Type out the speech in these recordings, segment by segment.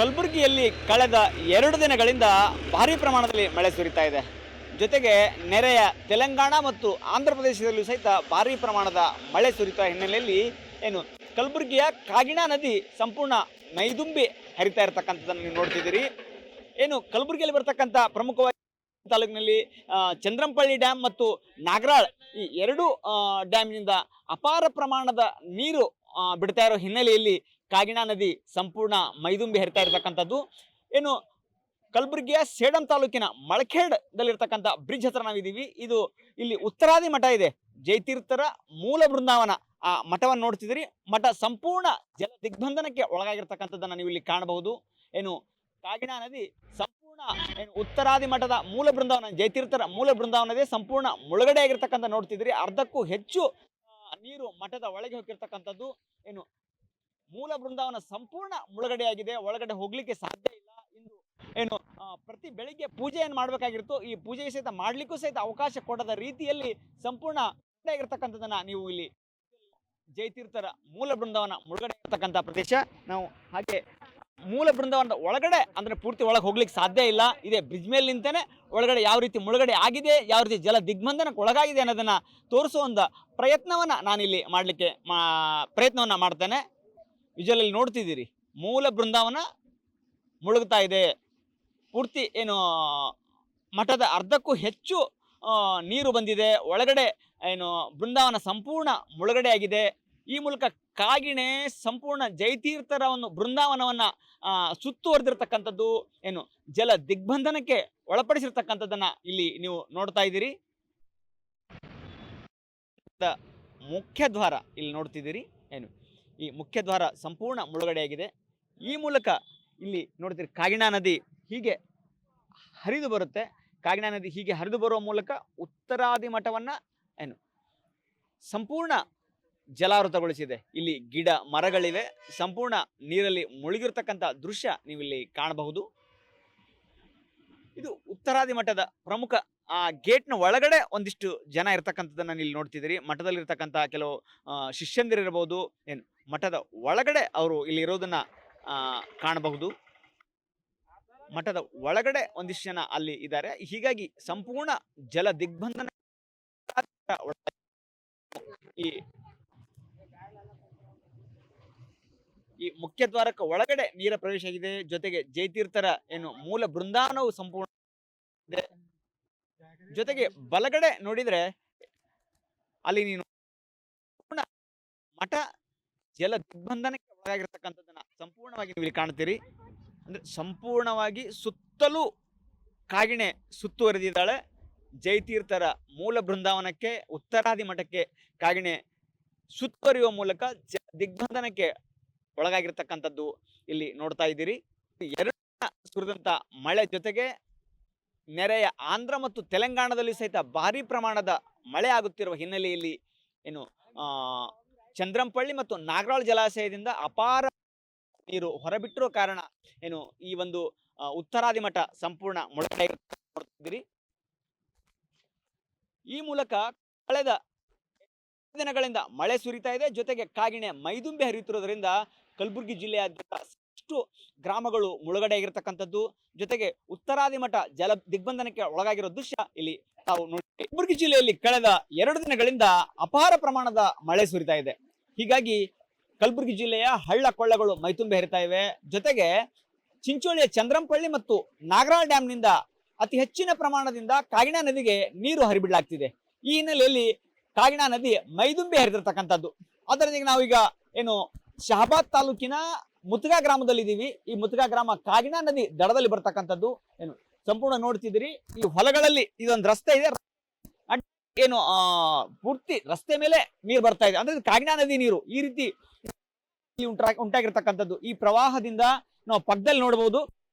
ಕಲಬುರಗಿಯಲ್ಲಿ ಕಳೆದ 2 ದಿನಗಳಿಂದ ಭಾರೀ ಪ್ರಮಾಣದಲ್ಲಿ ಮಳೆ ಸುರಿತಾ ಇದೆ. ಜೊತೆಗೆ ನೆರೆಯ ತೆಲಂಗಾಣ ಮತ್ತು ಆಂಧ್ರ ಪ್ರದೇಶದಲ್ಲೂ ಸಹಿತ ಭಾರೀ ಪ್ರಮಾಣದ ಮಳೆ ಸುರಿತಾ ಹಿನ್ನೆಲೆಯಲ್ಲಿ ಕಲಬುರಗಿಯ ಕಾಗಿಣಾ ನದಿ ಸಂಪೂರ್ಣ ಮೈದುಂಬಿ ಹರಿತಾ ಇರತಕ್ಕಂಥದ್ದನ್ನು ನೀವು ನೋಡ್ತಿದ್ದೀರಿ. ಕಲಬುರಗಿಯಲ್ಲಿ ಬರ್ತಕ್ಕಂಥ ಪ್ರಮುಖವಾಗಿ ತಾಲೂಕಿನಲ್ಲಿ ಚಂದ್ರಂಪಳ್ಳಿ ಡ್ಯಾಮ್ ಮತ್ತು ನಾಗರಾಳ್ ಈ 2 ಡ್ಯಾಮ್ನಿಂದ ಅಪಾರ ಪ್ರಮಾಣದ ನೀರು ಬಿಡ್ತಾ ಇರೋ ಹಿನ್ನೆಲೆಯಲ್ಲಿ ಕಾಗಿಣಾ ನದಿ ಸಂಪೂರ್ಣ ಮೈದುಂಬಿ ಹರಿತಾ ಇರತಕ್ಕಂಥದ್ದು. ಕಲಬುರಗಿಯ ಸೇಡಂ ತಾಲೂಕಿನ ಮಳಖೇಡದಲ್ಲಿರ್ತಕ್ಕಂಥ ಬ್ರಿಡ್ಜ್ ಹತ್ರ ನಾವಿದ್ದೀವಿ. ಇಲ್ಲಿ ಉತ್ತರಾದಿ ಮಠ ಇದೆ, ಜಯತೀರ್ಥರ ಮೂಲ ಬೃಂದಾವನ. ಆ ಮಠವನ್ನು ನೋಡ್ತಿದ್ದೀರಿ. ಮಠ ಸಂಪೂರ್ಣ ಜಲ ದಿಗ್ಬಂಧನಕ್ಕೆ ಒಳಗಾಗಿರ್ತಕ್ಕಂಥದ್ದನ್ನು ನೀವು ಇಲ್ಲಿ ಕಾಣಬಹುದು. ಕಾಗಿಣಾ ನದಿ ಸಂಪೂರ್ಣ ಉತ್ತರಾದಿ ಮಠದ ಮೂಲ ಬೃಂದಾವನ, ಜಯತೀರ್ಥರ ಮೂಲ ಬೃಂದಾವನದೇ ಸಂಪೂರ್ಣ ಮುಳುಗಡೆ ಆಗಿರ್ತಕ್ಕಂಥ ನೋಡ್ತಿದ್ರಿ. ಅರ್ಧಕ್ಕೂ ಹೆಚ್ಚು ನೀರು ಮಠದ ಒಳಗೆ ಹೋಗಿರ್ತಕ್ಕಂಥದ್ದು. ಮೂಲ ಬೃಂದಾವನ ಸಂಪೂರ್ಣ ಮುಳುಗಡೆಯಾಗಿದೆ, ಒಳಗಡೆ ಹೋಗ್ಲಿಕ್ಕೆ ಸಾಧ್ಯ ಇಲ್ಲ. ಇಂದು ಪ್ರತಿ ಬೆಳಿಗ್ಗೆ ಪೂಜೆಯನ್ನು ಮಾಡಬೇಕಾಗಿತ್ತು, ಈ ಪೂಜೆ ಸಹಿತ ಮಾಡ್ಲಿಕ್ಕೂ ಸಹಿತ ಅವಕಾಶ ಕೊಡದ ರೀತಿಯಲ್ಲಿ ಸಂಪೂರ್ಣ ಆಗಿರ್ತಕ್ಕಂಥದ್ದನ್ನ ನೀವು ಇಲ್ಲಿ ಜಯತೀರ್ಥರ ಮೂಲ ಬೃಂದಾವನ ಮುಳುಗಡೆ ಇರ್ತಕ್ಕಂಥ ಪ್ರದೇಶ. ನಾವು ಹಾಗೆ ಮೂಲ ಬೃಂದಾವನದ ಒಳಗಡೆ ಅಂದ್ರೆ ಪೂರ್ತಿ ಒಳಗೆ ಹೋಗ್ಲಿಕ್ಕೆ ಸಾಧ್ಯ ಇಲ್ಲ. ಇದೇ ಬ್ರಿಡ್ಜ್ ಮೇಲೆ ನಿಂತೇನೆ ಒಳಗಡೆ ಯಾವ ರೀತಿ ಮುಳುಗಡೆ ಆಗಿದೆ, ಯಾವ ರೀತಿ ಜಲ ದಿಗ್ಬಂಧನಕ್ಕೆ ಒಳಗಾಗಿದೆ ಅನ್ನೋದನ್ನ ತೋರಿಸುವ ಒಂದು ಪ್ರಯತ್ನವನ್ನ ನಾನಿಲ್ಲಿ ಮಾಡಲಿಕ್ಕೆ ಪ್ರಯತ್ನವನ್ನ ಮಾಡ್ತೇನೆ. ವಿಜುವಲಲ್ಲಿ ನೋಡ್ತಿದ್ದೀರಿ, ಮೂಲ ಬೃಂದಾವನ ಮುಳುಗ್ತಾ ಇದೆ. ಪೂರ್ತಿ ಮಠದ ಅರ್ಧಕ್ಕೂ ಹೆಚ್ಚು ನೀರು ಬಂದಿದೆ. ಒಳಗಡೆ ಬೃಂದಾವನ ಸಂಪೂರ್ಣ ಮುಳುಗಡೆ ಆಗಿದೆ. ಈ ಮೂಲಕ ಕಾಗಿಣೆ ಸಂಪೂರ್ಣ ಜಯತೀರ್ಥರ ಒಂದು ಬೃಂದಾವನವನ್ನ ಸುತ್ತುವರೆದಿರ್ತಕ್ಕಂಥದ್ದು, ಜಲ ದಿಗ್ಬಂಧನಕ್ಕೆ ಒಳಪಡಿಸಿರ್ತಕ್ಕಂಥದ್ದನ್ನ ಇಲ್ಲಿ ನೀವು ನೋಡ್ತಾ ಇದ್ದೀರಿ. ಮುಖ್ಯ ದ್ವಾರ ಇಲ್ಲಿ ನೋಡ್ತಿದ್ದೀರಿ. ಈ ಮುಖ್ಯ ದ್ವಾರ ಸಂಪೂರ್ಣ ಮುಳುಗಡೆಯಾಗಿದೆ. ಈ ಮೂಲಕ ಇಲ್ಲಿ ನೋಡ್ತೀರಿ ಕಾಗಿಣಾ ನದಿ ಹೀಗೆ ಹರಿದು ಬರುತ್ತೆ. ಕಾಗಿಣಾ ನದಿ ಹೀಗೆ ಹರಿದು ಬರುವ ಮೂಲಕ ಉತ್ತರಾದಿ ಮಠವನ್ನ ಸಂಪೂರ್ಣ ಜಲಾವೃತಗೊಳಿಸಿದೆ. ಇಲ್ಲಿ ಗಿಡ ಮರಗಳಿವೆ, ಸಂಪೂರ್ಣ ನೀರಲ್ಲಿ ಮುಳುಗಿರ್ತಕ್ಕಂಥ ದೃಶ್ಯ ನೀವಿಲ್ಲಿ ಕಾಣಬಹುದು. ಇದು ಉತ್ತರಾದಿ ಮಠದ ಪ್ರಮುಖ ಗೇಟ್ನ ಒಳಗಡೆ ಒಂದಿಷ್ಟು ಜನ ಇರ್ತಕ್ಕಂಥದ್ದನ್ನ ಇಲ್ಲಿ ನೋಡ್ತಿದ್ದೀರಿ. ಮಠದಲ್ಲಿರ್ತಕ್ಕಂಥ ಕೆಲವು ಶಿಷ್ಯಂದಿರಿರ್ಬೋದು, ಮಠದ ಒಳಗಡೆ ಅವರು ಇಲ್ಲಿ ಇರೋದನ್ನ ಕಾಣಬಹುದು. ಮಠದ ಒಳಗಡೆ ಒಂದಿಷ್ಟು ಜನ ಅಲ್ಲಿ ಇದ್ದಾರೆ. ಹೀಗಾಗಿ ಸಂಪೂರ್ಣ ಜಲ ದಿಗ್ಬಂಧನ ಈ ಮುಖ್ಯ ದ್ವಾರಕ್ಕೆ ಒಳಗಡೆ ನೀರ ಪ್ರವೇಶ ಆಗಿದೆ. ಜೊತೆಗೆ ಜಯತೀರ್ಥರ ಮೂಲ ಬೃಂದಾವನವು ಸಂಪೂರ್ಣ ಇದೆ. ಜೊತೆಗೆ ಬಲಗಡೆ ನೋಡಿದ್ರೆ ಅಲ್ಲಿ ನೀನು ಮಠ ಜಲ ದಿಗ್ಬಂಧನಕ್ಕೆ ಒಳಗಾಗಿರ್ತಕ್ಕಂಥದ್ದನ್ನ ಸಂಪೂರ್ಣವಾಗಿ ನೀವು ಇಲ್ಲಿ ಕಾಣ್ತೀರಿ. ಅಂದ್ರೆ ಸಂಪೂರ್ಣವಾಗಿ ಸುತ್ತಲೂ ಕಾಗಿಣೆ ಸುತ್ತುವರೆದಿದ್ದಾಳೆ. ಜಯತೀರ್ಥರ ಮೂಲ ಬೃಂದಾವನಕ್ಕೆ, ಉತ್ತರಾದಿ ಮಠಕ್ಕೆ ಕಾಗಿಣೆ ಸುತ್ತುವರಿಯುವ ಮೂಲಕ ಜಲ ದಿಗ್ಬಂಧನಕ್ಕೆ ಒಳಗಾಗಿರ್ತಕ್ಕಂಥದ್ದು ಇಲ್ಲಿ ನೋಡ್ತಾ ಇದ್ದೀರಿ. 2 ಸುರಿದಂತ ಮಳೆ ಜೊತೆಗೆ ನೆರೆಯ ಆಂಧ್ರ ಮತ್ತು ತೆಲಂಗಾಣದಲ್ಲಿ ಸಹಿತ ಭಾರೀ ಪ್ರಮಾಣದ ಮಳೆ ಆಗುತ್ತಿರುವ ಹಿನ್ನೆಲೆಯಲ್ಲಿ ಚಂದ್ರಂಪಳ್ಳಿ ಮತ್ತು ನಾಗರಾಳ್ ಜಲಾಶಯದಿಂದ ಅಪಾರ ನೀರು ಹೊರಬಿಟ್ಟಿರೋ ಕಾರಣ ಈ ಒಂದು ಉತ್ತರಾದಿ ಮಠ ಸಂಪೂರ್ಣ ಮುಳುಗಡೆ ನೋಡ್ತಿದ್ದೀರಿ. ಈ ಮೂಲಕ ಕಳೆದ ದಿನಗಳಿಂದ ಮಳೆ ಸುರಿತಾ ಇದೆ. ಜೊತೆಗೆ ಕಾಗಿಣೆ ಮೈದುಂಬಿ ಹರಿಯುತ್ತಿರೋದ್ರಿಂದ ಕಲಬುರಗಿ ಜಿಲ್ಲೆಯಾದ್ಯಂತ ಸಾಕಷ್ಟು ಗ್ರಾಮಗಳು ಮುಳುಗಡೆ ಆಗಿರ್ತಕ್ಕಂಥದ್ದು. ಜೊತೆಗೆ ಉತ್ತರಾದಿ ಮಠ ಜಲ ದಿಗ್ಬಂಧನಕ್ಕೆ ಒಳಗಾಗಿರೋ ದೃಶ್ಯ ಇಲ್ಲಿ ತಾವು ನೋಡಿ. ಕಲಬುರಗಿ ಜಿಲ್ಲೆಯಲ್ಲಿ ಕಳೆದ 2 ದಿನಗಳಿಂದ ಅಪಾರ ಪ್ರಮಾಣದ ಮಳೆ ಸುರಿತಾ ಇದೆ. ಹೀಗಾಗಿ ಕಲಬುರಗಿ ಜಿಲ್ಲೆಯ ಹಳ್ಳ ಕೊಳ್ಳಗಳು ಮೈದುಂಬಿ ಹರಿತಾ ಇವೆ. ಜೊತೆಗೆ ಚಿಂಚೋಳಿಯ ಚಂದ್ರಂಪಳ್ಳಿ ಮತ್ತು ನಾಗರಾಳ್ ಡ್ಯಾಮ್ನಿಂದ ಅತಿ ಹೆಚ್ಚಿನ ಪ್ರಮಾಣದಿಂದ ಕಾಗಿಣಾ ನದಿಗೆ ನೀರು ಹರಿಬಿಡಲಾಗ್ತಿದೆ. ಈ ಹಿನ್ನೆಲೆಯಲ್ಲಿ ಕಾಗಿಣಾ ನದಿ ಮೈದುಂಬಿ ಹರಿದಿರ್ತಕ್ಕಂಥದ್ದು. ಅದರೊಂದಿಗೆ ನಾವೀಗ ಶಹಾಬಾದ್ ತಾಲೂಕಿನ ಮುತ್ಗಾ ಗ್ರಾಮದಲ್ಲಿ ಇದ್ದೀವಿ. ಈ ಮುತ್ಗಾ ಗ್ರಾಮ ಕಾಗಿಣಾ ನದಿ ದಡದಲ್ಲಿ ಬರ್ತಕ್ಕಂಥದ್ದು. ಸಂಪೂರ್ಣ ನೋಡ್ತಿದ್ದೀರಿ. ಈ ಹೊಲಗಳಲ್ಲಿ ಇದೊಂದು ರಸ್ತೆ ಇದೆ, ಪೂರ್ತಿ ರಸ್ತೆ ಮೇಲೆ ನೀರು ಬರ್ತಾ ಇದೆ. ಅಂದ್ರೆ ಕಾಗಿಣಾ ನದಿ ನೀರು ಈ ರೀತಿ ಉಂಟಾಗಿರ್ತಕ್ಕಂಥದ್ದು. ಈ ಪ್ರವಾಹದಿಂದ ನಾವು ಪಕ್ಕದಲ್ಲಿ ನೋಡಬಹುದು,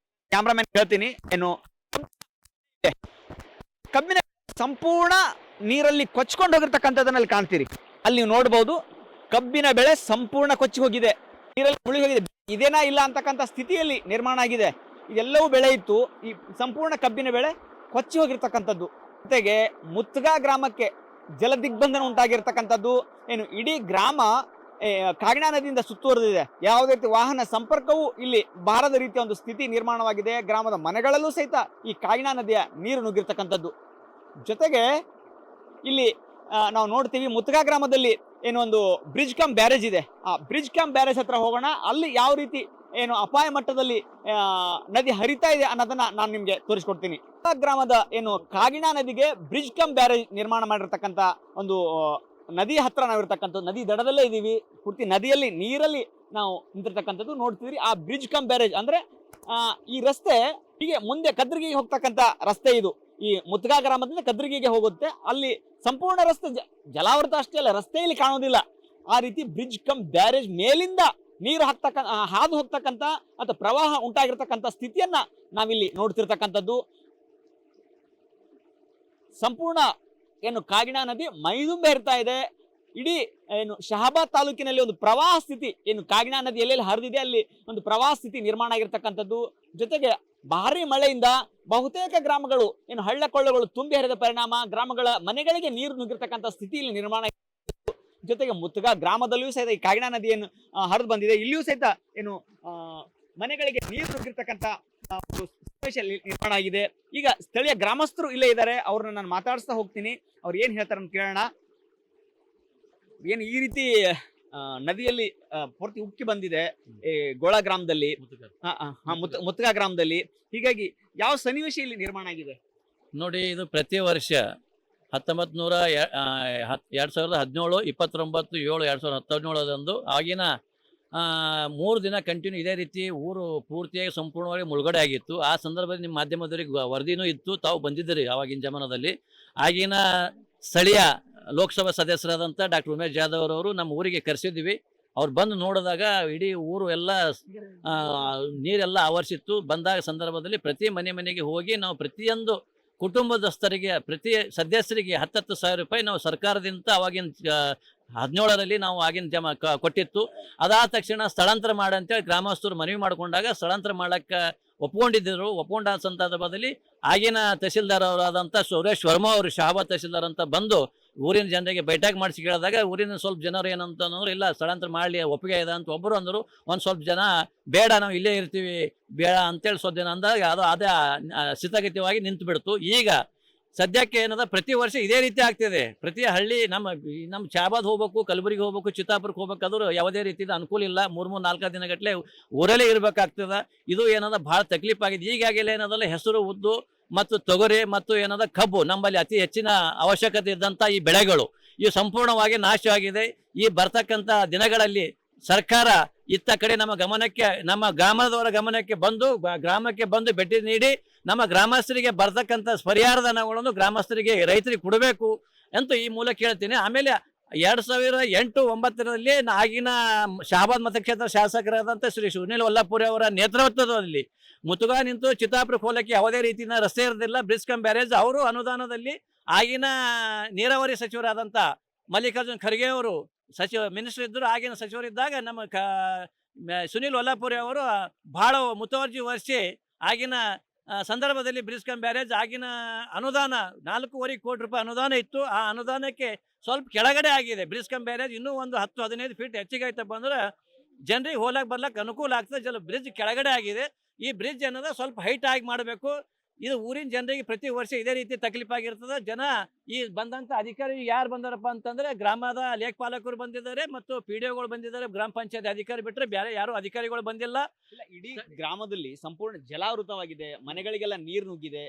ಕ್ಯಾಮ್ರಾಮನ್ ಹೇಳ್ತೀನಿ, ಕಬ್ಬಿನ ಸಂಪೂರ್ಣ ನೀರಲ್ಲಿ ಕೊಚ್ಕೊಂಡು ಹೋಗಿರ್ತಕ್ಕಂಥದ್ದನ್ನ ಅಲ್ಲಿ ಕಾಣ್ತೀರಿ. ಅಲ್ಲಿ ನೀವು ನೋಡಬಹುದು, ಕಬ್ಬಿನ ಬೆಳೆ ಸಂಪೂರ್ಣ ಕೊಚ್ಚಿ ಹೋಗಿದೆ, ನೀರಲ್ಲಿ ಮುಳುಗಿ ಹೋಗಿದೆ. ಇದೇನಾ ಇಲ್ಲ ಅಂತಕ್ಕಂಥ ಸ್ಥಿತಿಯಲ್ಲಿ ನಿರ್ಮಾಣ ಆಗಿದೆ. ಇದೆಲ್ಲವೂ ಬೆಳೆ ಇತ್ತು, ಈ ಸಂಪೂರ್ಣ ಕಬ್ಬಿನ ಬೆಳೆ ಕೊಚ್ಚಿ ಹೋಗಿರ್ತಕ್ಕಂಥದ್ದು. ಜೊತೆಗೆ ಮುತ್ಗಾ ಗ್ರಾಮಕ್ಕೆ ಜಲ ದಿಗ್ಬಂಧನ ಉಂಟಾಗಿರ್ತಕ್ಕಂಥದ್ದು. ಇಡೀ ಗ್ರಾಮ ಕಾಗಿಣಾ ನದಿಯಿಂದ ಸುತ್ತುವರೆದಿದೆ. ಯಾವುದೇ ರೀತಿ ವಾಹನ ಸಂಪರ್ಕವೂ ಇಲ್ಲಿ ಬಾರದ ರೀತಿಯ ಒಂದು ಸ್ಥಿತಿ ನಿರ್ಮಾಣವಾಗಿದೆ. ಗ್ರಾಮದ ಮನೆಗಳಲ್ಲೂ ಸಹಿತ ಈ ಕಾಗಿಣಾ ನದಿಯ ನೀರು ನುಗ್ಗಿರ್ತಕ್ಕಂಥದ್ದು. ಜೊತೆಗೆ ಇಲ್ಲಿ ನಾವು ನೋಡ್ತೀವಿ ಮುತ್ಗಾ ಗ್ರಾಮದಲ್ಲಿ ಏನು ಒಂದು ಬ್ರಿಡ್ಜ್ ಕಮ್ ಬ್ಯಾರೇಜ್ ಇದೆ. ಆ ಬ್ರಿಡ್ಜ್ ಕಮ್ ಬ್ಯಾರೇಜ್ ಹತ್ರ ಹೋಗೋಣ. ಅಲ್ಲಿ ಯಾವ ರೀತಿ ಏನು ಅಪಾಯ ಮಟ್ಟದಲ್ಲಿ ನದಿ ಹರಿತಾ ಇದೆ ಅನ್ನೋದನ್ನ ನಾನು ನಿಮ್ಗೆ ತೋರಿಸ್ಕೊಡ್ತೀನಿ. ಗ್ರಾಮದ ಏನು ಕಾಗಿಣಾ ನದಿಗೆ ಬ್ರಿಡ್ಜ್ ಕಮ್ ಬ್ಯಾರೇಜ್ ನಿರ್ಮಾಣ ಮಾಡಿರ್ತಕ್ಕಂಥ ಒಂದು ನದಿ ಹತ್ರ ನಾವಿರ್ತಕ್ಕಂಥದ್ದು. ನದಿ ದಡದಲ್ಲೇ ಇದೀವಿ. ಪೂರ್ತಿ ನದಿಯಲ್ಲಿ ನೀರಲ್ಲಿ ನಾವು ನಿಂತಿರ್ತಕ್ಕಂಥದ್ದು ನೋಡ್ತಿದ್ರಿ. ಆ ಬ್ರಿಡ್ಜ್ ಕಮ್ ಬ್ಯಾರೇಜ್ ಅಂದ್ರೆ ಈ ರಸ್ತೆ ಹೀಗೆ ಮುಂದೆ ಕದ್ರಗಿಗೆ ಹೋಗ್ತಕ್ಕಂಥ ರಸ್ತೆ ಇದು. ಈ ಮುತ್ಗಾ ಗ್ರಾಮದಿಂದ ಕದ್ರಗಿಗೆ ಹೋಗುತ್ತೆ. ಅಲ್ಲಿ ಸಂಪೂರ್ಣ ರಸ್ತೆ ಜಲಾವೃತ ಅಷ್ಟೇ ಅಲ್ಲ, ರಸ್ತೆಯಲ್ಲಿ ಕಾಣೋದಿಲ್ಲ. ಆ ರೀತಿ ಬ್ರಿಡ್ಜ್ ಕಮ್ ಬ್ಯಾರೇಜ್ ಮೇಲಿಂದ ನೀರು ಹಾದು ಹೋಗ್ತಕ್ಕಂಥ ಅಥವಾ ಪ್ರವಾಹ ಉಂಟಾಗಿರ್ತಕ್ಕಂಥ ಸ್ಥಿತಿಯನ್ನ ನಾವಿಲ್ಲಿ ನೋಡ್ತಿರ್ತಕ್ಕಂಥದ್ದು. ಸಂಪೂರ್ಣ ಏನು ಕಾಗಿಣಾ ನದಿ ಮೈದುಂಬೆ ಇರ್ತಾ ಇದೆ. ಇಡೀ ಏನು ಶಹಾಬಾದ್ ತಾಲೂಕಿನಲ್ಲಿ ಒಂದು ಪ್ರವಾಹ ಸ್ಥಿತಿ ಏನು ಕಾಗಿಣಾ ನದಿ ಎಲ್ಲೆಲ್ಲಿ ಹರಿದಿದೆ ಅಲ್ಲಿ ಒಂದು ಪ್ರವಾಹ ಸ್ಥಿತಿ ನಿರ್ಮಾಣ ಆಗಿರ್ತಕ್ಕಂಥದ್ದು. ಜೊತೆಗೆ ಭಾರಿ ಮಳೆಯಿಂದ ಬಹುತೇಕ ಗ್ರಾಮಗಳು ಏನು ಹಳ್ಳ ಕೊಳ್ಳಗಳು ತುಂಬಿ ಹರಿದ ಪರಿಣಾಮ ಗ್ರಾಮಗಳ ಮನೆಗಳಿಗೆ ನೀರು ನುಗ್ಗಿರ್ತಕ್ಕಂಥ ಸ್ಥಿತಿ ಇಲ್ಲಿ ನಿರ್ಮಾಣ. ಜೊತೆಗೆ ಮುತ್ಗಾ ಗ್ರಾಮದಲ್ಲಿಯೂ ಸಹಿತ ಈ ಕಾಗಿಣಾ ನದಿ ಏನು ಹರಿದು ಬಂದಿದೆ. ಇಲ್ಲಿಯೂ ಸಹಿತ ಏನು ಮನೆಗಳಿಗೆ ನೀರು ನುಗ್ಗಿರ್ತಕ್ಕಂಥ ಸ್ಪೆಷಲ್ ನಿರ್ಮಾಣ ಆಗಿದೆ. ಈಗ ಸ್ಥಳೀಯ ಗ್ರಾಮಸ್ಥರು ಇಲ್ಲೇ ಇದ್ದಾರೆ, ಅವ್ರನ್ನ ನಾನು ಮಾತಾಡಿಸ್ತಾ ಹೋಗ್ತೀನಿ. ಅವ್ರು ಏನ್ ಹೇಳ್ತಾರೆ ಅಂತ ಕೇಳೋಣ. ಏನು ಈ ರೀತಿ ನದಿಯಲ್ಲಿ ಪೂರ್ತಿ ಉಕ್ಕಿ ಬಂದಿದೆ ಗೋಳ ಗ್ರಾಮದಲ್ಲಿ, ಮುತ್ಗಾ ಗ್ರಾಮದಲ್ಲಿ. ಹೀಗಾಗಿ ಯಾವ ಸನ್ನಿವೇಶ ಇಲ್ಲಿ ನಿರ್ಮಾಣ ಆಗಿದೆ ನೋಡಿ. ಇದು ಪ್ರತಿ ವರ್ಷ 2017, 29/7/2017 ಆಗಿನ 3 ದಿನ ಕಂಟಿನ್ಯೂ ಇದೇ ರೀತಿ ಊರು ಪೂರ್ತಿಯಾಗಿ ಸಂಪೂರ್ಣವಾಗಿ ಮುಳುಗಡೆ ಆಗಿತ್ತು. ಆ ಸಂದರ್ಭದಲ್ಲಿ ನಿಮ್ಮ ಮಾಧ್ಯಮದವರಿಗೆ ವರದಿನೂ ಇತ್ತು, ತಾವು ಬಂದಿದ್ದೀರಿ ಆವಾಗಿನ ಜಮಾನದಲ್ಲಿ. ಆಗಿನ ಸ್ಥಳೀಯ ಲೋಕಸಭಾ ಸದಸ್ಯರಾದಂಥ ಡಾಕ್ಟರ್ ಉಮೇಶ್ ಜಾಧವ್ ಅವರು ನಮ್ಮ ಊರಿಗೆ ಕರೆಸಿದ್ವಿ. ಅವ್ರು ಬಂದು ನೋಡಿದಾಗ ಇಡೀ ಊರು ಎಲ್ಲ ನೀರೆಲ್ಲ ಆವರಿಸಿತ್ತು. ಬಂದಾಗ ಸಂದರ್ಭದಲ್ಲಿ ಪ್ರತಿ ಮನೆಗೆ ಹೋಗಿ ನಾವು ಪ್ರತಿಯೊಂದು ಕುಟುಂಬದಸ್ಥರಿಗೆ ಪ್ರತಿ ಸದಸ್ಯರಿಗೆ 10,000 ರೂಪಾಯಿ ನಾವು ಸರ್ಕಾರದಿಂದ ಅವಾಗಿನ 17ರಲ್ಲಿ ನಾವು ಆಗಿನ ಕೊಟ್ಟಿತ್ತು. ಅದಾದ ತಕ್ಷಣ ಸ್ಥಳಾಂತರ ಮಾಡಂತೇಳಿ ಗ್ರಾಮಸ್ಥರು ಮನವಿ ಮಾಡಿಕೊಂಡಾಗ ಸ್ಥಳಾಂತರ ಮಾಡಕ್ಕೆ ಒಪ್ಕೊಂಡಿದ್ದರು. ಒಪ್ಕೊಂಡ ಸಂದರ್ಭದಲ್ಲಿ ಆಗಿನ ತಹಸೀಲ್ದಾರ್ ಅವರಾದಂಥ ಸುರೇಶ್ ವರ್ಮಾ ಅವರು ಶಹಾಬಾದ್ ತಹಸೀಲ್ದಾರ್ ಅಂತ ಬಂದು ಊರಿನ ಜನರಿಗೆ ಬೈಠಕ್ ಮಾಡಿಸಿ ಕೇಳಿದಾಗ ಊರಿನ ಸ್ವಲ್ಪ ಜನರು ಏನಂತಂದ್ರು, ಇಲ್ಲ ಸ್ಥಳಾಂತರ ಮಾಡಲಿ ಒಪ್ಪಿಗೆ ಇದೆ ಅಂತ ಒಬ್ಬರು ಅಂದರು. ಒಂದು ಸ್ವಲ್ಪ ಜನ ಬೇಡ ನಾವು ಇಲ್ಲೇ ಇರ್ತೀವಿ ಬೇಡ ಅಂತೇಳಿ ಸ್ವಲ್ಪ ಜನ ಅಂದಾಗ ಅದೇ ಸ್ಥಿತಗತಿಯಾಗಿ ನಿಂತು ಬಿಡ್ತು. ಈಗ ಸದ್ಯಕ್ಕೆ ಏನದ ಪ್ರತಿ ವರ್ಷ ಇದೇ ರೀತಿ ಆಗ್ತಿದೆ. ಪ್ರತಿ ಹಳ್ಳಿ ನಮ್ಮ ಶಹಾಬಾದ್ ಹೋಗ್ಬೇಕು, ಕಲಬುರಗಿ ಹೋಗ್ಬೇಕು, ಚಿತ್ತಾಪುರಕ್ಕೆ ಹೋಗ್ಬೇಕಾದ್ರೂ ಯಾವುದೇ ರೀತಿಯ ಅನುಕೂಲ ಇಲ್ಲ. 3-4 ದಿನಗಟ್ಟಲೆ ಊರಲ್ಲೇ ಇರ್ಬೇಕಾಗ್ತದ. ಇದು ಏನದ ಭಾಳ ತಕ್ಲೀಫ್ ಆಗಿದೆ. ಈಗಾಗಲೇ ಏನದಲ್ಲ ಹೆಸರು, ಉದ್ದು ಮತ್ತು ತೊಗರಿ ಮತ್ತು ಏನದ ಕಬ್ಬು ನಮ್ಮಲ್ಲಿ ಅತಿ ಹೆಚ್ಚಿನ ಅವಶ್ಯಕತೆ ಇದ್ದಂಥ ಈ ಬೆಳೆಗಳು ಇವು ಸಂಪೂರ್ಣವಾಗಿ ನಾಶವಾಗಿದೆ. ಈ ಬರ್ತಕ್ಕಂಥ ದಿನಗಳಲ್ಲಿ ಸರ್ಕಾರ ಇತ್ತ ಕಡೆ ನಮ್ಮ ಗ್ರಾಮದವರ ಗಮನಕ್ಕೆ ಬಂದು ಗ್ರಾಮಕ್ಕೆ ಬಂದು ಭೇಟಿ ನೀಡಿ ನಮ್ಮ ಗ್ರಾಮಸ್ಥರಿಗೆ ಬರ್ತಕ್ಕಂಥ ಪರಿಹಾರದ ಹಣಗಳನ್ನು ಗ್ರಾಮಸ್ಥರಿಗೆ ರೈತರಿಗೆ ಕೊಡಬೇಕು ಅಂತ ಈ ಮೂಲಕ ಹೇಳ್ತೀನಿ. ಆಮೇಲೆ 2008-9ರಲ್ಲಿ ಆಗಿನ ಶಹಾಬಾದ್ ಮತಕ್ಷೇತ್ರ ಶಾಸಕರಾದಂಥ ಶ್ರೀ ಸುನಿಲ್ ವಲ್ಲಪುರಿ ಅವರ ನೇತೃತ್ವದಲ್ಲಿ ಮುತುಗಾ ನಿಂತು ಚಿತ್ತಾಪುರಕ್ಕೆ ಹೋಗಲಿಕ್ಕೆ ಯಾವುದೇ ರೀತಿಯ ರಸ್ತೆ ಇರೋದಿಲ್ಲ. ಬ್ರಿಡ್ಜ್ ಕಮ್ ಬ್ಯಾರೇಜ್ ಅವರು ಅನುದಾನದಲ್ಲಿ ಆಗಿನ ನೀರಾವರಿ ಸಚಿವರಾದಂಥ ಮಲ್ಲಿಕಾರ್ಜುನ್ ಖರ್ಗೆ ಅವರು ಮಿನಿಸ್ಟರ್ ಇದ್ದರು. ಆಗಿನ ಸಚಿವರಿದ್ದಾಗ ನಮ್ಮ ಸುನಿಲ್ ವಲ್ಲಪುರಿ ಅವರು ಭಾಳ ಮುತುವರ್ಜಿ ವಹಿಸಿ ಆಗಿನ ಸಂದರ್ಭದಲ್ಲಿ ಬ್ರಿಡ್ಜ್ ಕಮ್ ಬ್ಯಾರೇಜ್ ಆಗಿನ ಅನುದಾನ 4.5 ಕೋಟಿ ರೂಪಾಯಿ ಅನುದಾನ ಇತ್ತು. ಆ ಅನುದಾನಕ್ಕೆ ಸ್ವಲ್ಪ ಕೆಳಗಡೆ ಆಗಿದೆ. ಬ್ರಿಡ್ಜ್ ಕಮ್ ಬ್ಯಾರೇಜ್ ಇನ್ನೂ ಒಂದು 10-15 ಫೀಟ್ ಹೆಚ್ಚಿಗೆ ಆಯ್ತಪ್ಪ ಅಂದ್ರೆ ಜನರಿಗೆ ಹೋಗ್ಲಕ್ಕೆ ಬರ್ಲಕ್ಕೆ ಅನುಕೂಲ ಆಗ್ತದೆ. ಬ್ರಿಡ್ಜ್ ಕೆಳಗಡೆ ಆಗಿದೆ. ಈ ಬ್ರಿಡ್ಜ್ ಅನ್ನೋದು ಸ್ವಲ್ಪ ಹೈಟ್ ಆಗಿ ಮಾಡಬೇಕು. ಇದು ಊರಿನ ಜನರಿಗೆ ಪ್ರತಿ ವರ್ಷ ಇದೇ ರೀತಿ ತಕ್ಲೀಫ್ ಆಗಿರ್ತದೆ. ಜನ ಈ ಬಂದಂಥ ಅಧಿಕಾರಿ ಯಾರು ಬಂದಾರಪ್ಪ ಅಂತಂದ್ರೆ ಗ್ರಾಮದ ಲೇಖಪಾಲಕರು ಬಂದಿದ್ದಾರೆ ಮತ್ತು PDOಗಳು ಬಂದಿದ್ದಾರೆ. ಗ್ರಾಮ ಪಂಚಾಯತ್ ಅಧಿಕಾರಿ ಬಿಟ್ಟರೆ ಬೇರೆ ಯಾರು ಅಧಿಕಾರಿಗಳು ಬಂದಿಲ್ಲ. ಇಡೀ ಗ್ರಾಮದಲ್ಲಿ ಸಂಪೂರ್ಣ ಜಲಾವೃತವಾಗಿದೆ, ಮನೆಗಳಿಗೆಲ್ಲ ನೀರು ನುಗ್ಗಿದೆ.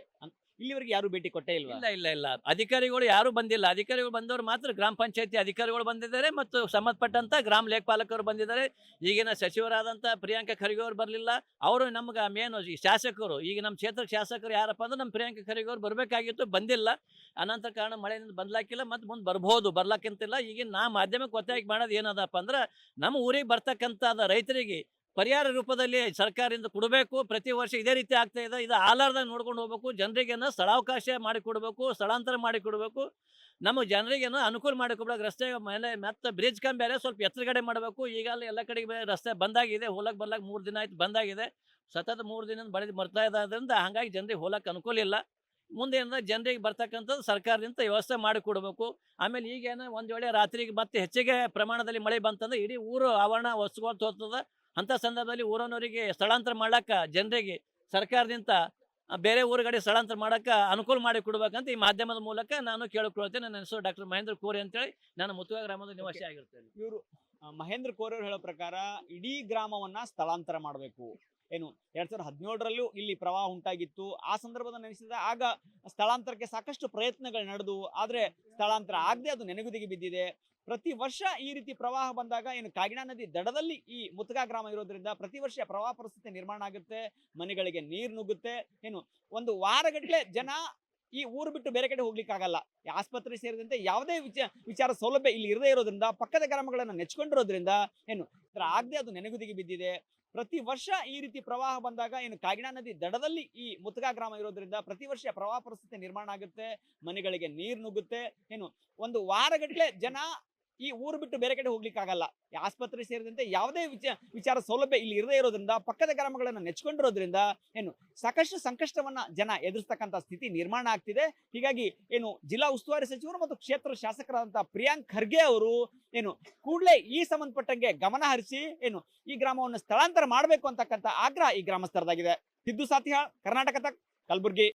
ಇಲ್ಲಿವರೆಗೆ ಯಾರು ಭೇಟಿ ಕೊಟ್ಟೇ ಇಲ್ವಾ? ಇಲ್ಲ ಅಧಿಕಾರಿಗಳು ಯಾರು ಬಂದಿಲ್ಲ. ಅಧಿಕಾರಿಗಳು ಬಂದವರು ಮಾತ್ರ ಗ್ರಾಮ ಪಂಚಾಯತಿ ಅಧಿಕಾರಿಗಳು ಬಂದಿದ್ದಾರೆ ಮತ್ತು ಸಂಬಂಧಪಟ್ಟಂತ ಗ್ರಾಮ ಲೇಖಪಾಲಕರು ಬಂದಿದ್ದಾರೆ. ಈಗಿನ ಸಚಿವರಾದಂಥ ಪ್ರಿಯಾಂಕಾ ಖರ್ಗೆ ಅವರು ಬರಲಿಲ್ಲ. ಅವರು ನಮ್ಗೆ ಮೇನು ಈ ಶಾಸಕರು ಈಗ ನಮ್ಮ ಕ್ಷೇತ್ರದ ಶಾಸಕರು ಯಾರಪ್ಪ ಅಂದ್ರೆ ನಮ್ಮ ಪ್ರಿಯಾಂಕಾ ಖರ್ಗೆ ಅವರು ಬರಬೇಕಾಗಿತ್ತು, ಬಂದಿಲ್ಲ. ಅನಂತರ ಕಾರಣ ಮಳೆಯಿಂದ ಬಂದ್ಲಾಕಿಲ್ಲ, ಮತ್ತು ಮುಂದೆ ಬರ್ಬೋದು, ಬರ್ಲಾಕಿಂತಿಲ್ಲ. ಈಗಿನ ನಾ ಮಾಧ್ಯಮಕ್ಕೆ ಒತ್ತಾಯ ಮಾಡೋದು ಏನದಪ್ಪ ಅಂದ್ರೆ ನಮ್ಮ ಊರಿಗೆ ಬರ್ತಕ್ಕಂಥದ್ದು ರೈತರಿಗೆ ಪರಿಹಾರ ರೂಪದಲ್ಲಿ ಸರ್ಕಾರದಿಂದ ಕೊಡಬೇಕು. ಪ್ರತಿ ವರ್ಷ ಇದೇ ರೀತಿ ಆಗ್ತಾ ಇದೆ. ಇದು ಆಲಾರ್ದಾಗ ನೋಡ್ಕೊಂಡು ಹೋಗ್ಬೇಕು. ಜನರಿಗೇನು ಸ್ಥಳಾವಕಾಶ ಮಾಡಿಕೊಡ್ಬೇಕು, ಸ್ಥಳಾಂತರ ಮಾಡಿಕೊಡ್ಬೇಕು. ನಮ್ಮ ಜನರಿಗೇನು ಅನುಕೂಲ ಮಾಡಿಕೊಡ್ಬೇಕು. ರಸ್ತೆ ಮೇಲೆ ಮತ್ತು ಬ್ರಿಡ್ಜ್ ಕಮ್ ಬೇರೆ ಸ್ವಲ್ಪ ಎತ್ತರಗಡೆ ಮಾಡಬೇಕು. ಈಗಲೇ ಎಲ್ಲ ಕಡೆಗೆ ರಸ್ತೆ ಬಂದಾಗಿದೆ. ಹೋಲಕ್ಕೆ ಬರ್ಲಕ್ಕೆ 3 ದಿನ ಆಯ್ತು ಬಂದಾಗಿದೆ. ಸತತ 3 ದಿನದಿಂದ ಬರ್ತಾ ಇರೋದ್ರಿಂದ ಹಾಗಾಗಿ ಜನರಿಗೆ ಹೋಲಕ್ಕೆ ಅನುಕೂಲ ಇಲ್ಲ. ಮುಂದೆ ಏನಂದ್ರೆ ಜನರಿಗೆ ಬರ್ತಕ್ಕಂಥದ್ದು ಸರ್ಕಾರದಿಂದ ವ್ಯವಸ್ಥೆ ಮಾಡಿಕೊಡ್ಬೇಕು. ಆಮೇಲೆ ಈಗೇನು ಒಂದು ವೇಳೆ ರಾತ್ರಿಗೆ ಮತ್ತೆ ಹೆಚ್ಚಿಗೆ ಪ್ರಮಾಣದಲ್ಲಿ ಮಳೆ ಬಂತಂದ್ರೆ ಇಡೀ ಊರು ಆವರಣ ಒಸ್ಕೊಳ್ತ ಹೋಗ್ತದೆ. ಅಂಥ ಸಂದರ್ಭದಲ್ಲಿ ಊರನ್ನವರಿಗೆ ಸ್ಥಳಾಂತರ ಮಾಡಕ್ಕೆ ಜನರಿಗೆ ಸರ್ಕಾರದಿಂದ ಬೇರೆ ಊರುಗಡೆ ಸ್ಥಳಾಂತರ ಮಾಡಕ್ಕೆ ಅನುಕೂಲ ಮಾಡಿ ಕೊಡ್ಬೇಕಂತ ಈ ಮಾಧ್ಯಮದ ಮೂಲಕ ನಾನು ಕೇಳಿಕೊಳ್ತೇನೆ. ನನ್ನ ಹೆಸರು ಡಾಕ್ಟರ್ ಮಹೇಂದ್ರ ಕೋರೆ ಅಂತೇಳಿ, ನಾನು ಮುತ್ತುಗ ಗ್ರಾಮದ ನಿವಾಸಿ ಆಗಿರ್ತೇನೆ. ಇವರು ಮಹೇಂದ್ರ ಕೋರೆ ಅವರು ಹೇಳೋ ಪ್ರಕಾರ ಇಡೀ ಗ್ರಾಮವನ್ನ ಸ್ಥಳಾಂತರ ಮಾಡಬೇಕು. ಏನು 2017ರಲ್ಲೂ ಇಲ್ಲಿ ಪ್ರವಾಹ ಉಂಟಾಗಿತ್ತು. ಆ ಸಂದರ್ಭದ ನೆನೆಸಿದ ಆಗ ಸ್ಥಳಾಂತರಕ್ಕೆ ಸಾಕಷ್ಟು ಪ್ರಯತ್ನಗಳು ನಡೆದು ಆದ್ರೆ ಸ್ಥಳಾಂತರ ಆಗದೆ ಅದು ನೆನೆಗುದಿಗೆ ಬಿದ್ದಿದೆ. ಪ್ರತಿ ವರ್ಷ ಈ ರೀತಿ ಪ್ರವಾಹ ಬಂದಾಗ ಏನು ಕಾಗಿಣಾ ನದಿ ದಡದಲ್ಲಿ ಈ ಮುತ್ಗಾ ಗ್ರಾಮ ಇರೋದ್ರಿಂದ ಪ್ರತಿ ವರ್ಷ ಪ್ರವಾಹ ಪರಿಸ್ಥಿತಿ ನಿರ್ಮಾಣ ಆಗುತ್ತೆ, ಮನೆಗಳಿಗೆ ನೀರು ನುಗ್ಗುತ್ತೆ. ಏನು ಒಂದು ವಾರಗಟ್ಟಲೆ ಜನ ಈ ಊರು ಬಿಟ್ಟು ಬೇರೆ ಕಡೆ ಹೋಗ್ಲಿಕ್ಕೆ ಆಗಲ್ಲ. ಆಸ್ಪತ್ರೆ ಸೇರಿದಂತೆ ಯಾವುದೇ ವಿಚಾರ ಸೌಲಭ್ಯ ಇಲ್ಲಿ ಇರದೇ ಇರೋದ್ರಿಂದ ಪಕ್ಕದ ಗ್ರಾಮಗಳನ್ನ ನೆಚ್ಕೊಂಡಿರೋದ್ರಿಂದ ಏನು ಆಗದೆ ಅದು ನೆನೆಗುದಿಗೆ ಬಿದ್ದಿದೆ. ಪ್ರತಿ ವರ್ಷ ಈ ರೀತಿ ಪ್ರವಾಹ ಬಂದಾಗ ಏನು ಕಾಗಿಣಾ ನದಿ ದಡದಲ್ಲಿ ಈ ಮುತ್ಗಾ ಗ್ರಾಮ ಇರೋದ್ರಿಂದ ಪ್ರತಿ ವರ್ಷ ಪ್ರವಾಹ ಪರಿಸ್ಥಿತಿ ನಿರ್ಮಾಣ ಆಗುತ್ತೆ, ಮನೆಗಳಿಗೆ ನೀರು ನುಗ್ಗುತ್ತೆ. ಏನು ಒಂದು ವಾರಗಟ್ಟಲೆ ಜನ ಈ ಊರು ಬಿಟ್ಟು ಬೇರೆ ಕಡೆ ಹೋಗ್ಲಿಕ್ಕೆ ಆಗಲ್ಲ. ಆಸ್ಪತ್ರೆ ಸೇರಿದಂತೆ ಯಾವುದೇ ವಿಚಾರ ಸೌಲಭ್ಯ ಇಲ್ಲಿ ಇರದೇ ಇರೋದ್ರಿಂದ ಪಕ್ಕದ ಗ್ರಾಮಗಳನ್ನ ನೆಚ್ಕೊಂಡಿರೋದ್ರಿಂದ ಏನು ಸಾಕಷ್ಟು ಸಂಕಷ್ಟವನ್ನ ಜನ ಎದುರಿಸ್ತಕ್ಕಂಥ ಸ್ಥಿತಿ ನಿರ್ಮಾಣ ಆಗ್ತಿದೆ. ಹೀಗಾಗಿ ಏನು ಜಿಲ್ಲಾ ಉಸ್ತುವಾರಿ ಸಚಿವರು ಮತ್ತು ಕ್ಷೇತ್ರ ಶಾಸಕರಾದಂತಹ ಪ್ರಿಯಾಂಕ್ ಖರ್ಗೆ ಅವರು ಏನು ಕೂಡಲೇ ಈ ಸಂಬಂಧಪಟ್ಟಂಗೆ ಗಮನ ಹರಿಸಿ ಏನು ಈ ಗ್ರಾಮವನ್ನು ಸ್ಥಳಾಂತರ ಮಾಡಬೇಕು ಅಂತಕ್ಕಂಥ ಆಗ್ರಹ ಈ ಗ್ರಾಮಸ್ಥರದಾಗಿದೆ. ಸಿದ್ದು ಸಾತಿಹಾಳ್, ಕರ್ನಾಟಕ ತಕ್, ಕಲಬುರಗಿ.